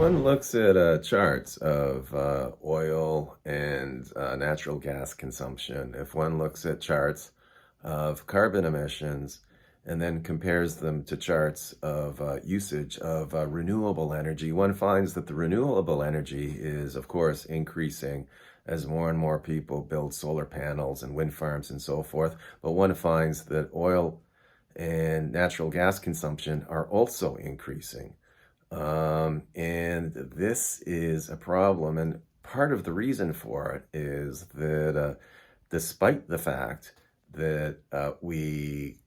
one looks at charts of oil and natural gas consumption, if one looks at charts of carbon emissions and then compares them to charts of usage of renewable energy, one finds that the renewable energy is, of course, increasing as more and more people build solar panels and wind farms and so forth. But one finds that oil and natural gas consumption are also increasing. And this is a problem. And part of the reason for it is that despite the fact that we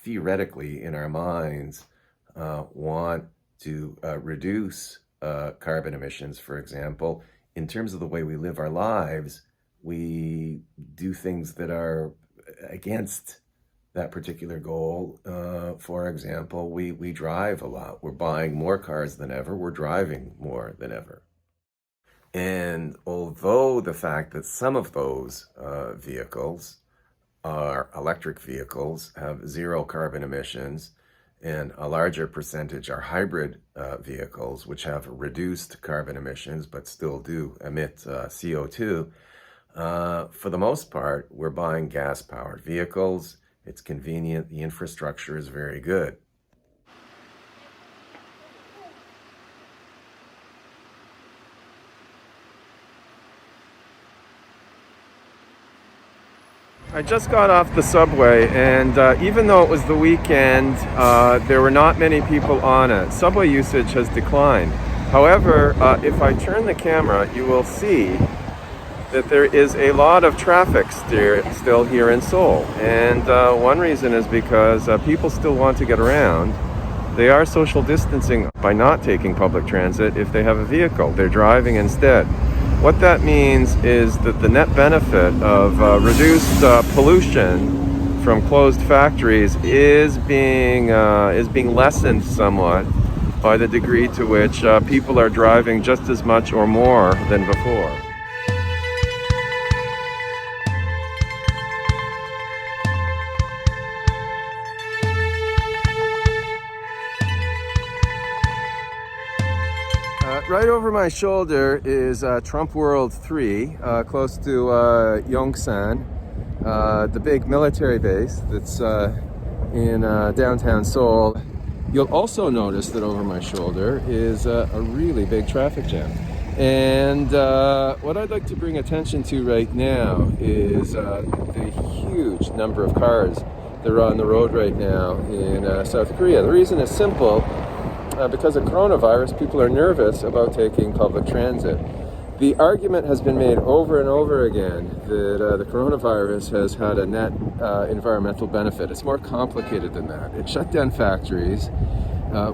theoretically in our minds want to reduce carbon emissions, for example, in terms of the way we live our lives, we do things that are against that particular goal. For example, we drive a lot. We're buying more cars than ever. We're driving more than ever. And although the fact that some of those vehicles are electric vehicles, have zero carbon emissions, and a larger percentage are hybrid vehicles, which have reduced carbon emissions but still do emit CO2, for the most part, we're buying gas-powered vehicles. It's convenient. The infrastructure is very good. I just got off the subway, and even though it was the weekend, there were not many people on it. Subway usage has declined. However, if I turn the camera, you will see that there is a lot of traffic still here in Seoul. And one reason is because people still want to get around. They are social distancing by not taking public transit if they have a vehicle. They're driving instead. What that means is that the net benefit of reduced pollution from closed factories is being lessened somewhat by the degree to which people are driving just as much or more than before. Right over my shoulder is Trump World 3, close to Yongsan, the big military base that's in downtown Seoul. You'll also notice that over my shoulder is a really big traffic jam. And what I'd like to bring attention to right now is the huge number of cars that are on the road right now in South Korea. The reason is simple. Because of coronavirus, people are nervous about taking public transit. The argument has been made over and over again that the coronavirus has had a net environmental benefit. It's more complicated than that. It shut down factories,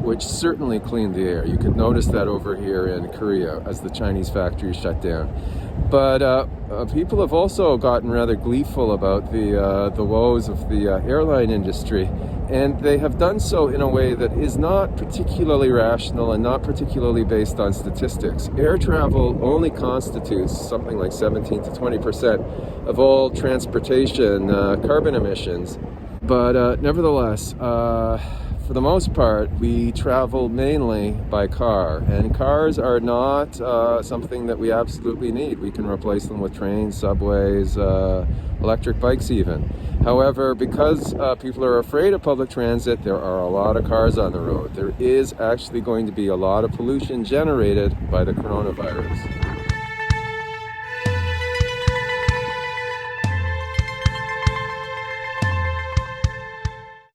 which certainly cleaned the air. You could notice that over here in Korea as the Chinese factories shut down. But people have also gotten rather gleeful about the woes of the airline industry. And they have done so in a way that is not particularly rational and not particularly based on statistics. Air travel only constitutes something like 17 to 20% of all transportation carbon emissions. But nevertheless, for the most part, we travel mainly by car, and cars are not something that we absolutely need. We can replace them with trains, subways, electric bikes even. However, because people are afraid of public transit, there are a lot of cars on the road. There is actually going to be a lot of pollution generated by the coronavirus.